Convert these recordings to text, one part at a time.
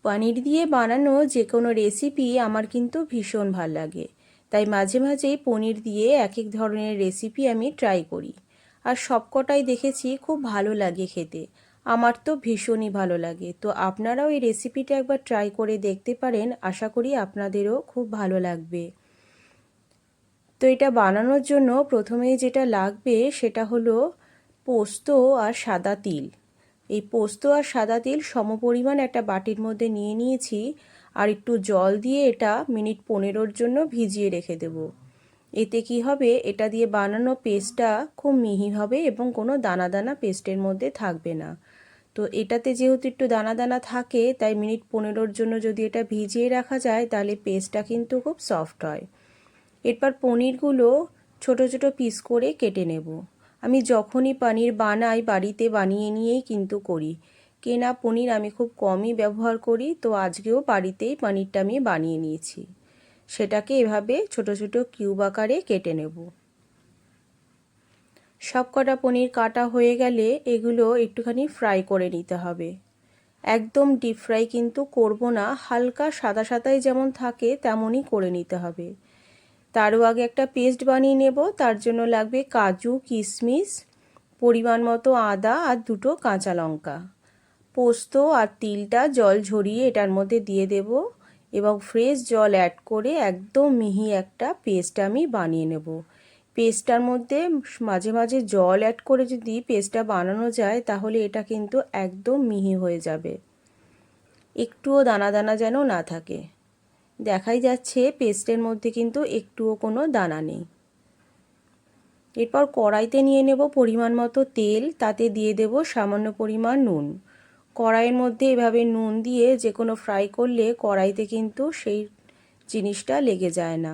পনির দিয়ে বানানো যে কোনো রেসিপি আমার কিন্তু ভীষণ ভাল লাগে, তাই মাঝে মাঝেই পনির দিয়ে এক এক ধরনের রেসিপি আমি ট্রাই করি। আর সবকটাই দেখেছি খুব ভালো লাগে খেতে। আমার তো ভীষণই ভালো লাগে। তো আপনারাও এই রেসিপিটা একবার ট্রাই করে দেখতে পারেন, আশা করি আপনাদেরও খুব ভালো লাগবে। তো এটা বানানোর জন্য প্রথমেই যেটা লাগবে সেটা হলো পোস্ত আর সাদা তিল। এই পোস্ত আর সাদা তিল সমপরিমাণ একটা বাটির মধ্যে নিয়ে নিয়েছি, আর একটু জল দিয়ে এটা মিনিট 15-র জন্য ভিজিয়ে রেখে দেব। এতে কি হবে, এটা দিয়ে বানানো পেস্টটা খুব মিহি হবে এবং কোনো দানা দানা পেস্টের মধ্যে থাকবে না। তো এটাতে যেহেতু একটু দানা দানা থাকে, তাই মিনিট 15-র জন্য যদি এটা ভিজিয়ে রাখা যায় তাহলে পেস্টটা কিন্তু খুব সফট হয়। এরপর পনিরগুলো ছোট ছোট পিস করে কেটে নেব। আমি যখনই পনির বানাই বাড়িতে বানিয়ে নিয়েই কিন্তু করি। কেনা পনির আমি খুব কমই ব্যবহার করি, তো আজকেও বাড়িতেই পনিরটা আমি বানিয়ে নিয়েছি। সেটাকে এভাবে ছোট ছোট কিউব আকারে কেটে নেব। সব কটা পনির কাটা হয়ে গেলে এগুলো একটুখানি ফ্রাই করে নিতে হবে। একদম ডিপ ফ্রাই কিন্তু করব না, হালকা সাদা সাদাই যেমন থাকে তেমনই করে নিতে হবে। তারও আগে একটা পেস্ট বানিয়ে নেব। তার জন্য লাগবে কাজু, কিশমিশ, পরিমাণ মতো আদা আর 2টো কাঁচা লঙ্কা। পোস্ত আর তিলটা জল ঝরিয়ে এটার মধ্যে দিয়ে দেব এবং ফ্রেশ জল অ্যাড করে একদম মিহি একটা পেস্ট আমি বানিয়ে নেব। পেস্টটার মধ্যে মাঝে মাঝে জল অ্যাড করে যদি পেস্টটা বানানো যায় তাহলে এটা কিন্তু একদম মিহি হয়ে যাবে, একটুও দানা দানা যেন না থাকে। দেখাই যাচ্ছে পেস্টের মধ্যে কিন্তু একটুও কোনো দানা নেই। এরপর কড়াইতে নিয়ে নেব পরিমাণ মতো তেল, তাতে দিয়ে দেব সামান্য পরিমাণ নুন। কড়াইয়ের মধ্যে এভাবে নুন দিয়ে যে কোনো ফ্রাই করলে কড়াইতে কিন্তু সেই জিনিসটা লেগে যায় না।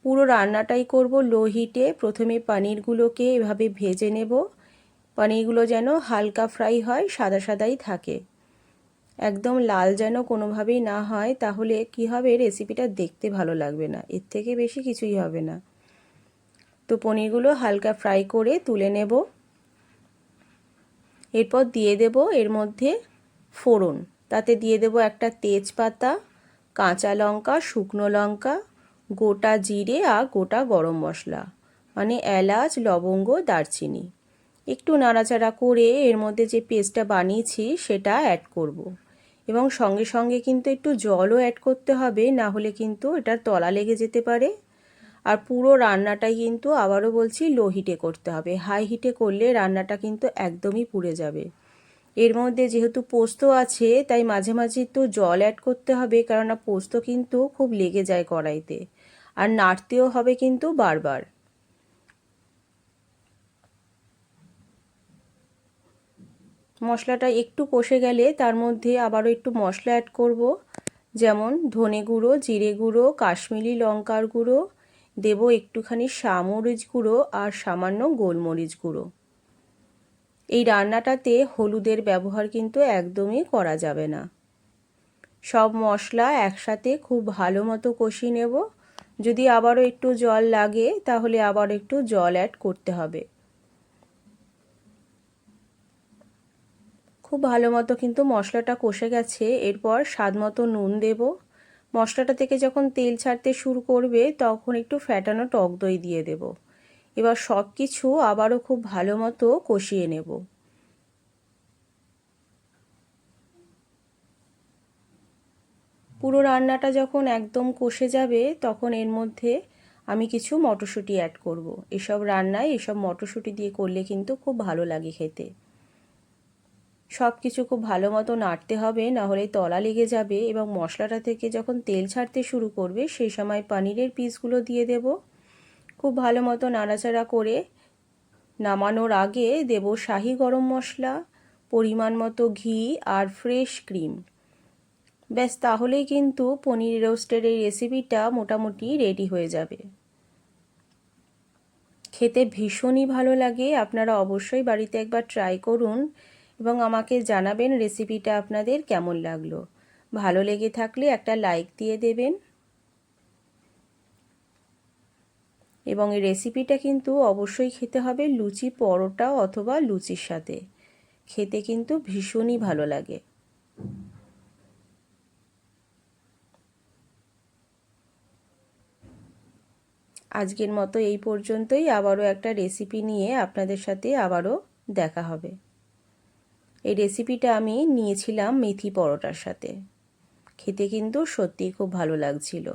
পুরো রান্নাটাই করব লো হিটে। প্রথমে পনিরগুলোকে এভাবে ভেজে নেব। পনিরগুলো যেন হালকা ফ্রাই হয়, সাদা সাদাই থাকে, একদম লাল যেন কোনোভাবেই না হয়, তাহলে কি হবে, রেসিপিটা দেখতে ভালো লাগবে না, এর থেকে বেশি কিছুই হবে না। তো পনিরগুলো হালকা ফ্রাই করে তুলে নেব। এরপর দিয়ে দেব এর মধ্যে ফোড়ন। তাতে দিয়ে দেব একটা তেজপাতা, কাঁচা লঙ্কা, শুকনো লঙ্কা, গোটা জিরে আর গোটা গরম মশলা মানে এলাচ, লবঙ্গ, দারচিনি। একটু নাড়াচাড়া করে এর মধ্যে যে পেস্টটা বানিয়েছি সেটা অ্যাড করব। এবং সঙ্গে সঙ্গে কিন্তু একটু জলও অ্যাড করতে হবে, না হলে কিন্তু এটার তলা লেগে যেতে পারে। আর পুরো রান্নাটাই কিন্তু আবারও বলছি লো হিটে করতে হবে, হাই হিটে করলে রান্নাটা কিন্তু একদমই পুড়ে যাবে। এর মধ্যে যেহেতু পোস্ত আছে তাই মাঝে মাঝে একটু জল অ্যাড করতে হবে, কেননা পোস্ত কিন্তু খুব লেগে যায় কড়াইতে, আর নাড়তেও হবে কিন্তু বারবার। মশলাটা একটু কষে গেলে তার মধ্যে আবারও একটু মশলা অ্যাড করব, যেমন ধনে গুঁড়ো, জিরে গুঁড়ো, কাশ্মীরি লঙ্কার গুঁড়ো, দেব একটুখানি সামরিচ গুঁড়ো আর সামান্য গোলমরিচ গুঁড়ো। এই রান্নাটাতে হলুদের ব্যবহার কিন্তু একদমই করা যাবে না। সব মশলা একসাথে খুব ভালো মতো কষিয়ে নেব। যদি আবারও একটু জল লাগে তাহলে আবার একটু জল অ্যাড করতে হবে। খুব ভালো মতো কিন্তু মশলাটা কষে গেছে। এরপর স্বাদ মতো নুন দেব। মশলাটা থেকে যখন তেল ছাড়তে শুরু করবে তখন একটু ফ্যাটানো টক দই দিয়ে দেব। এবার সব কিছু আবারও খুব ভালো মতো কষিয়ে নেব। পুরো রান্নাটা যখন একদম কষে যাবে তখন এর মধ্যে আমি কিছু মটরশুঁটি অ্যাড করব। এসব রান্নায় এসব মটরশুঁটি দিয়ে করলে কিন্তু খুব ভালো লাগে খেতে। সব কিছু খুব ভালো মতো নাড়তে হবে, না হলে তলা লেগে যাবে। এবং মশলাটা থেকে যখন তেল ছাড়তে শুরু করবে সেই সময় পনিরের পিসগুলো দিয়ে দেব। খুব ভালো মতো নাড়াচাড়া করে নামানোর আগে দেব শাহি গরম মশলা, পরিমাণ মতো ঘি আর ফ্রেশ ক্রিম। ব্যাস, তাহলেই কিন্তু পনির রোস্টের এই রেসিপিটা মোটামুটি রেডি হয়ে যাবে। খেতে ভীষণই ভালো লাগে। আপনারা অবশ্যই বাড়িতে একবার ট্রাই করুন এবং আমাকে জানাবেন রেসিপিটা আপনাদের কেমন লাগলো। ভালো লেগে থাকলে একটা লাইক দিয়ে দেবেন। এবং এই রেসিপিটা কিন্তু অবশ্যই খেতে হবে লুচি, পরোটা অথবা লুচির সাথে। খেতে কিন্তু ভীষণই ভালো লাগে। আজকের মতো এই পর্যন্তই। আবারও একটা রেসিপি নিয়ে আপনাদের সাথে আবারও দেখা হবে। এই রেসিপিটা আমি নিয়েছিলাম মেথি পরোটার সাথে। খেতে কিন্তু সত্যিই খুব ভালো লাগছিল।